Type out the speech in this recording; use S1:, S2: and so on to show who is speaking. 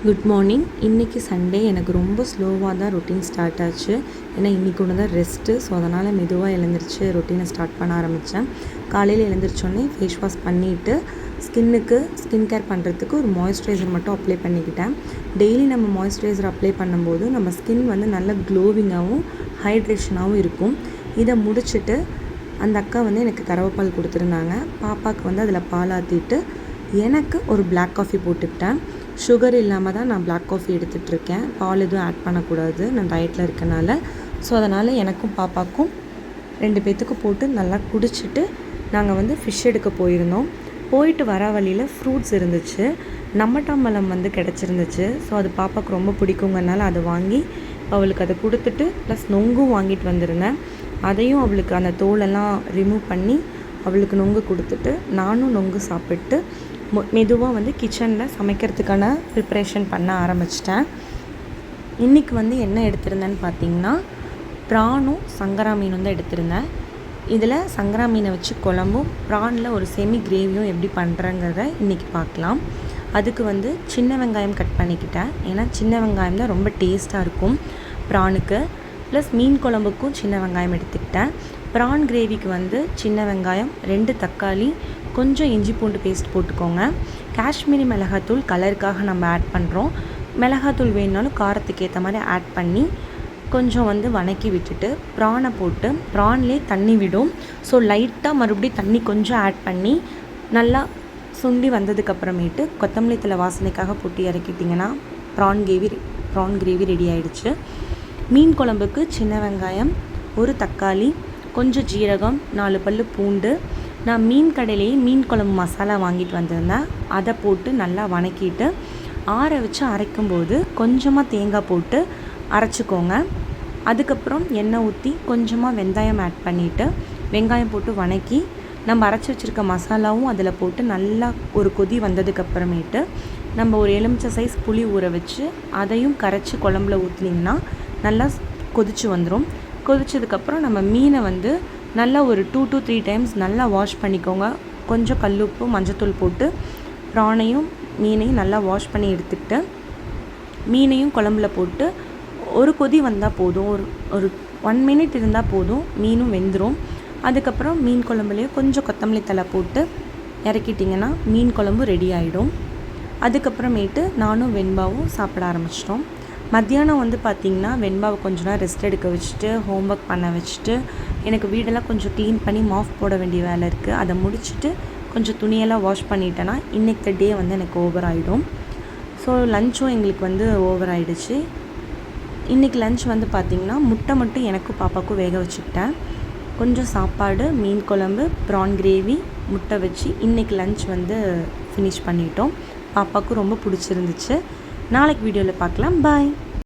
S1: Good morning. இன்றைக்கி Sunday எனக்கு ரொம்ப ஸ்லோவாக தான் ரொட்டீன் ஸ்டார்ட் ஆச்சு. ஏன்னா இன்றைக்கி ஒன்று தான் ரெஸ்ட்டு. ஸோ அதனால் மெதுவாக எழுந்திரிச்சு ரொட்டீனை ஸ்டார்ட் பண்ண ஆரம்பித்தேன். காலையில் எழுந்திரிச்சோடனே ஃபேஸ் வாஷ் பண்ணிவிட்டு ஸ்கின் கேர் பண்ணுறதுக்கு ஒரு மாய்ஸ்சரைசர் மட்டும் அப்ளை பண்ணிக்கிட்டேன். டெய்லி நம்ம மாய்ஸ்சரைசர் அப்ளை பண்ணும்போது நம்ம ஸ்கின் வந்து நல்ல க்ளோவிங்காகவும் ஹைட்ரேஷனாகவும் இருக்கும். இதை முடிச்சுட்டு அந்த அக்கா வந்து எனக்கு கறவைப்பால் கொடுத்துருந்தாங்க. பாப்பாவுக்கு வந்து அதில் பால் ஆற்றிட்டு எனக்கு ஒரு பிளாக் காஃபி போட்டுக்கிட்டேன். சுகர் இல்லாமல் தான் நான் பிளாக் காஃபி எடுத்துகிட்ருக்கேன். பால் எதுவும் ஆட் பண்ணக்கூடாது, நான் டயட்டில் இருக்கனால. ஸோ அதனால் எனக்கும் பாப்பாக்கும் 2 பேர்த்துக்கும் போட்டு நல்லா குடிச்சிட்டு நாங்கள் வந்து ஃபிஷ் எடுக்க போயிருந்தோம். போயிட்டு வர வழியில் ஃப்ரூட்ஸ் இருந்துச்சு. நம்மட்டாம்பழம் வந்து கிடச்சிருந்துச்சு. ஸோ அது பாப்பாவுக்கு ரொம்ப பிடிக்குங்கனால அதை வாங்கி அவளுக்கு அதை கொடுத்துட்டு ப்ளஸ் நொங்கும் வாங்கிட்டு வந்திருந்தேன். அதையும் அவளுக்கு அந்த தோலெல்லாம் ரிமூவ் பண்ணி அவளுக்கு நொங்கு கொடுத்துட்டு நானும் நொங்கு சாப்பிட்டு மெதுவாக வந்து கிச்சனில் சமைக்கிறதுக்கான ப்ரிப்ரேஷன் பண்ண ஆரம்பிச்சிட்டேன். இன்றைக்கி வந்து என்ன எடுத்திருந்தேன்னு பார்த்திங்கன்னா ப்ரானும் சங்கரா மீனும் தான் எடுத்திருந்தேன். இதில் சங்கரா மீனை வச்சு குழம்பும் ப்ரானில் ஒரு செமி கிரேவியும் எப்படி பண்ணுறங்கிறத இன்றைக்கி பார்க்கலாம். அதுக்கு வந்து சின்ன வெங்காயம் கட் பண்ணிக்கிட்டேன். ஏன்னா சின்ன வெங்காயம் தான் ரொம்ப டேஸ்ட்டாக இருக்கும் ப்ரானுக்கு. ப்ளஸ் மீன் குழம்புக்கும் சின்ன வெங்காயம் எடுத்துக்கிட்டேன். ப்ரான் கிரேவிக்கு வந்து சின்ன வெங்காயம், 2 தக்காளி, கொஞ்சம் இஞ்சி பூண்டு பேஸ்ட் போட்டுக்கோங்க. காஷ்மீரி மிளகாத்தூள் கலருக்காக நம்ம ஆட் பண்ணுறோம். மிளகாத்தூள் வேணுனாலும் காரத்துக்கு ஏற்ற மாதிரி ஆட் பண்ணி கொஞ்சம் வந்து வணக்கி விட்டுட்டு ப்ரானை போட்டு ப்ரான்லேயே தண்ணி விடும். ஸோ லைட்டாக மறுபடியும் தண்ணி கொஞ்சம் ஆட் பண்ணி நல்லா சுண்டி வந்ததுக்கப்புறமேட்டு கொத்தமல்லி தழை வாசனைக்காக போட்டு இறக்கிட்டிங்கன்னா ப்ரான் கிரேவி ரெடி ஆகிடுச்சு. மீன் குழம்புக்கு சின்ன வெங்காயம், 1 தக்காளி, கொஞ்சம் ஜீரகம், 4 பல்லு பூண்டு. நான் மீன் கடையிலேயே மீன் குழம்பு மசாலா வாங்கிட்டு வந்திருந்தேன். அதை போட்டு நல்லா வணக்கிட்டு ஆற வச்சு அரைக்கும்போது கொஞ்சமாக தேங்காய் போட்டு அரைச்சிக்கோங்க. அதுக்கப்புறம் எண்ணெய் ஊற்றி கொஞ்சமாக வெங்காயம் ஆட் பண்ணிவிட்டு வெங்காயம் போட்டு வணக்கி நம்ம அரைச்சி வச்சுருக்க மசாலாவும் அதில் போட்டு நல்லா ஒரு கொதி வந்ததுக்கப்புறமேட்டு நம்ம ஒரு எலுமிச்சை சைஸ் புளி ஊற வச்சு அதையும் கரைச்சி குழம்புல ஊற்றினீங்கன்னா நல்லா கொதிச்சு வந்துடும். கொதிச்சதுக்கப்புறம் நம்ம மீனை வந்து நல்லா ஒரு 2 to 3 டைம்ஸ் நல்லா வாஷ் பண்ணிக்கோங்க. கொஞ்சம் கல்லுப்பு மஞ்சத்தூள் போட்டு ப்ரானையும் மீனையும் நல்லா வாஷ் பண்ணி எடுத்துக்கிட்டு மீனையும் குழம்புல போட்டு ஒரு கொதி வந்தால் போதும். ஒரு 1 மினிட் இருந்தால் போதும், மீனும் வெந்துடும். அதுக்கப்புறம் மீன் குழம்புலேயே கொஞ்சம் கொத்தமல்லி தழை போட்டு இறக்கிட்டிங்கன்னா மீன் குழம்பு ரெடி ஆகிடும். அதுக்கப்புறமேட்டு நானும் வெண்பாவும் சாப்பிட ஆரம்பிச்சிட்டோம். மத்தியானம் வந்து பார்த்திங்கன்னா வெண்பாவை கொஞ்சம் நேரம் ரெஸ்ட் எடுக்க வச்சுட்டு ஹோம்ஒர்க் பண்ண வச்சுட்டு எனக்கு வீடெல்லாம் கொஞ்சம் க்ளீன் பண்ணி மாஃப் போட வேண்டிய வேலை இருக்குது. அதை முடிச்சுட்டு கொஞ்சம் துணியெல்லாம் வாஷ் பண்ணிட்டேன்னா இன்றைக்கி டே வந்து எனக்கு ஓவர் ஆகிடும். ஸோ லஞ்சும் எங்களுக்கு வந்து ஓவர் ஆகிடுச்சு. இன்றைக்கி லஞ்ச் வந்து பார்த்திங்கன்னா முட்டை மட்டும் எனக்கும் பாப்பாவுக்கும் வேக வச்சுக்கிட்டேன். கொஞ்சம் சாப்பாடு, மீன் குழம்பு, ப்ரான் கிரேவி, முட்டை வச்சு இன்றைக்கி லஞ்ச் வந்து ஃபினிஷ் பண்ணிட்டோம். பாப்பாவுக்கும் ரொம்ப பிடிச்சிருந்துச்சு. நாளைக்கு வீடியோவில் பார்க்கலாம். பாய்.